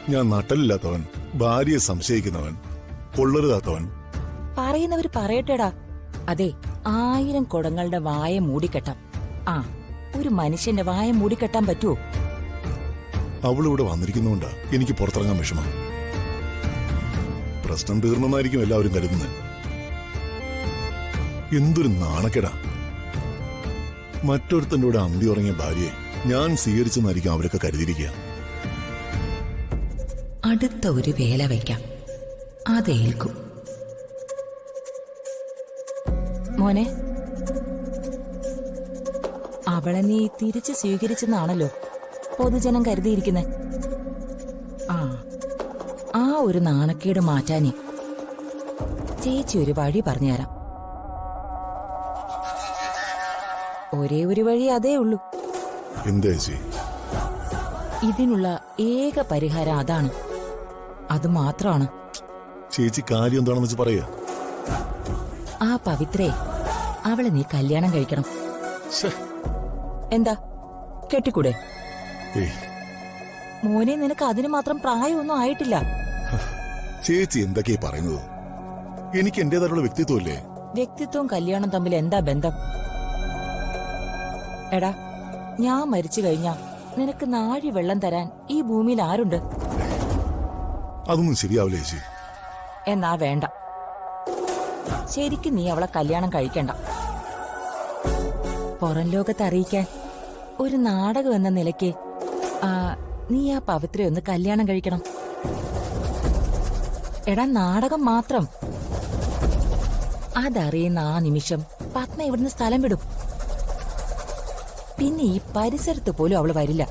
ഞാൻ നട്ടലില്ലാത്തവൻ, ഭാര്യയെ സംശയിക്കുന്നവൻ, കൊള്ളരുതാത്തവൻ. പറയുന്നവര് പറയട്ടെടാ. അതെ, 1000 കുടങ്ങളുടെ വായ മൂടിക്കെട്ടാം. ആ, ഒരു മനുഷ്യന്റെ വായ മൂടിക്കെട്ടാൻ പറ്റുമോ? അവളിവിടെ വന്നിരിക്കുന്നോണ്ടാ എനിക്ക് പുറത്തിറങ്ങാൻ വിഷമം. പ്രശ്നം തീർന്നെന്നായിരിക്കും എല്ലാവരും കരുതുന്നത്. എന്തൊരു നാണക്കേടാ. മറ്റൊരുത്തന്റെ കൂടെ അന്തി ഉറങ്ങിയ ഭാര്യയെ ഞാൻ സ്വീകരിച്ചെന്നായിരിക്കും അവരൊക്കെ കരുതിയിരിക്കുക. അടുത്ത ഒരു വേല വയ്ക്കാം, അതേൽക്കും. മോനെ, അവളെ നീ തിരിച്ച് സ്വീകരിച്ചെന്നാണല്ലോ പൊതുജനം കരുതിയിരിക്കുന്നെ. ആ ഒരു നാണക്കേട് മാറ്റാനേ ചേച്ചി ഒരു വഴി പറഞ്ഞുതരാം. ഒരേ ഒരു വഴി അതേ ഉള്ളൂ. എന്താ ചേച്ചി? ഇതിനുള്ള ഏക പരിഹാരം അതാണ്. അത് മാത്രമാണ്. ചേച്ചി കാര്യം എന്താണെന്ന് വെച്ച് പറയാ. ആ പവിത്രയെ അവളെ നീ കല്യാണം കഴിക്കണം. എന്താ, കെട്ടിക്കൂടെ? മോനെ, നിനക്ക് അതിന് മാത്രം പ്രായമൊന്നും ആയിട്ടില്ല. ചേച്ചി എന്തൊക്കെയാ പറയുന്നത്? എനിക്ക് എന്റേതായിട്ടുള്ള വ്യക്തിത്വമില്ലേ? വ്യക്തിത്വവും കല്യാണം തമ്മിൽ എന്താ ബന്ധം? എടാ, ഞാൻ മരിച്ചു കഴിഞ്ഞാ നിനക്ക് നാഴി വെള്ളം തരാൻ ഈ ഭൂമിയിൽ ആരുണ്ട്? അതൊന്നും ശരിയാവില്ല ചേച്ചി. എന്നാ വേണ്ട. ശരിക്കും നീ അവളെ കല്യാണം കഴിക്കണ്ട. പുറം ലോകത്ത് അറിയിക്കാൻ ഒരു നാടകം എന്ന നിലയ്ക്ക് നീ ആ പവിത്രയൊന്ന് കല്യാണം കഴിക്കണം. എടാ, നാടകം മാത്രം. അതറിയുന്ന ആ നിമിഷം പത്മ ഇവിടുന്ന് സ്ഥലം വിടും. പിന്നെ ഈ പരിസരത്ത് പോലും അവള് വരില്ല.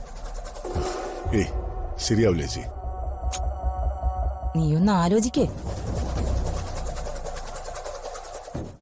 ശരിയാവില്ല ചേച്ചി. നീയൊന്ന് ആലോചിക്കേ.